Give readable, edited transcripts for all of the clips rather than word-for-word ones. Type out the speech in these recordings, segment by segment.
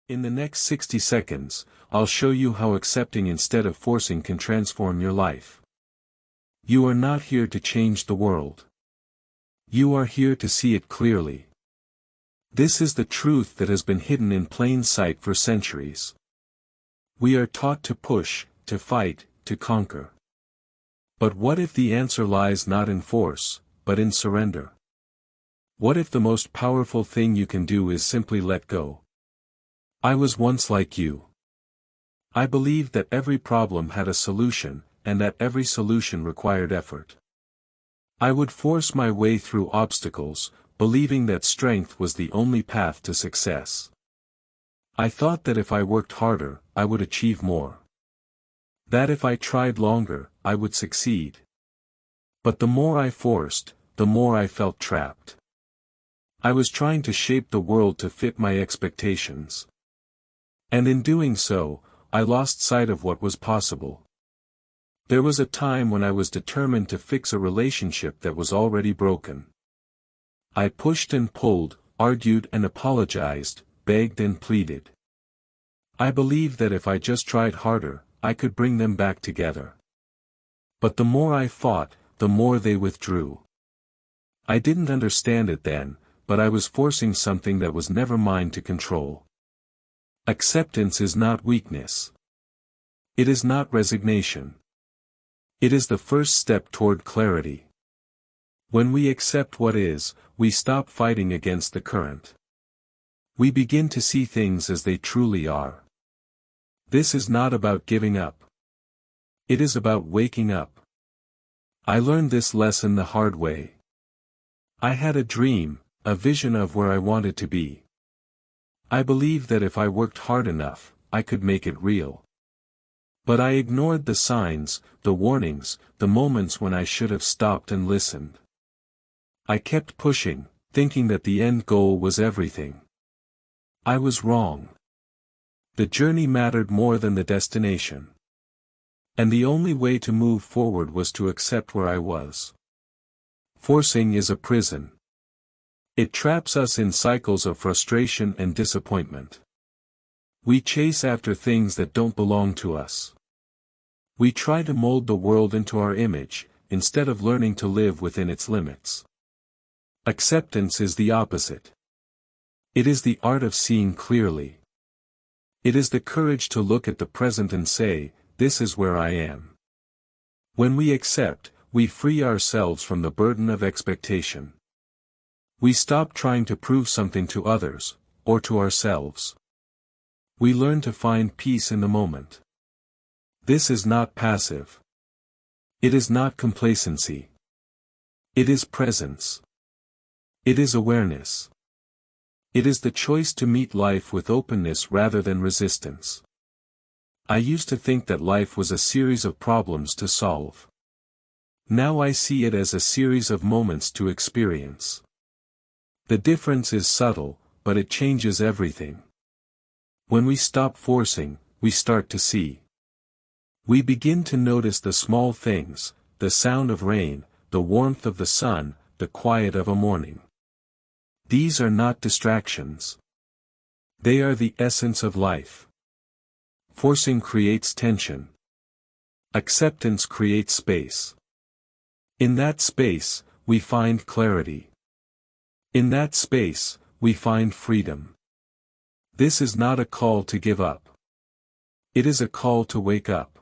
In the next 60 seconds, I'll show you how accepting instead of forcing can transform your life. You are not here to change the world. You are here to see it clearly. This is the truth that has been hidden in plain sight for centuries. We are taught to push, to fight, to conquer. But what if the answer lies not in force, but in surrender? What if the most powerful thing you can do is simply let go? I was once like you. I believed that every problem had a solution, and that every solution required effort. I would force my way through obstacles, believing that strength was the only path to success. I thought that if I worked harder, I would achieve more. That if I tried longer, I would succeed. But the more I forced, the more I felt trapped. I was trying to shape the world to fit my expectations. And in doing so, I lost sight of what was possible. There was a time when I was determined to fix a relationship that was already broken. I pushed and pulled, argued and apologized, begged and pleaded. I believed that if I just tried harder, I could bring them back together. But the more I fought, the more they withdrew. I didn't understand it then, but I was forcing something that was never mine to control. Acceptance is not weakness. It is not resignation. It is the first step toward clarity. When we accept what is, we stop fighting against the current. We begin to see things as they truly are. This is not about giving up. It is about waking up. I learned this lesson the hard way. I had a dream, a vision of where I wanted to be. I believed that if I worked hard enough, I could make it real. But I ignored the signs, the warnings, the moments when I should have stopped and listened. I kept pushing, thinking that the end goal was everything. I was wrong. The journey mattered more than the destination. And the only way to move forward was to accept where I was. Forcing is a prison. It traps us in cycles of frustration and disappointment. We chase after things that don't belong to us. We try to mold the world into our image, instead of learning to live within its limits. Acceptance is the opposite. It is the art of seeing clearly. It is the courage to look at the present and say, "This is where I am." When we accept, we free ourselves from the burden of expectation. We stop trying to prove something to others, or to ourselves. We learn to find peace in the moment. This is not passive. It is not complacency. It is presence. It is awareness. It is the choice to meet life with openness rather than resistance. I used to think that life was a series of problems to solve. Now I see it as a series of moments to experience. The difference is subtle, but it changes everything. When we stop forcing, we start to see. We begin to notice the small things, the sound of rain, the warmth of the sun, the quiet of a morning. These are not distractions. They are the essence of life. Forcing creates tension. Acceptance creates space. In that space, we find clarity. In that space, we find freedom. This is not a call to give up. It is a call to wake up.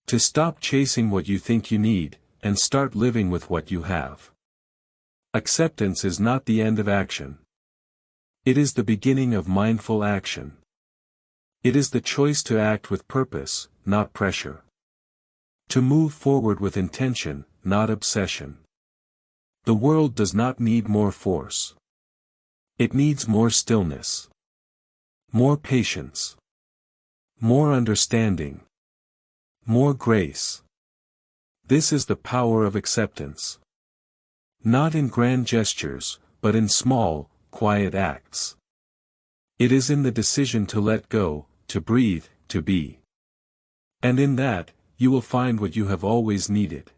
To stop chasing what you think you need, and start living with what you have. Acceptance is not the end of action. It is the beginning of mindful action. It is the choice to act with purpose, not pressure. To move forward with intention, not obsession. The world does not need more force. It needs more stillness. More patience. More understanding. More grace. This is the power of acceptance. Not in grand gestures, but in small, quiet acts. It is in the decision to let go, to breathe, to be. And in that, you will find what you have always needed.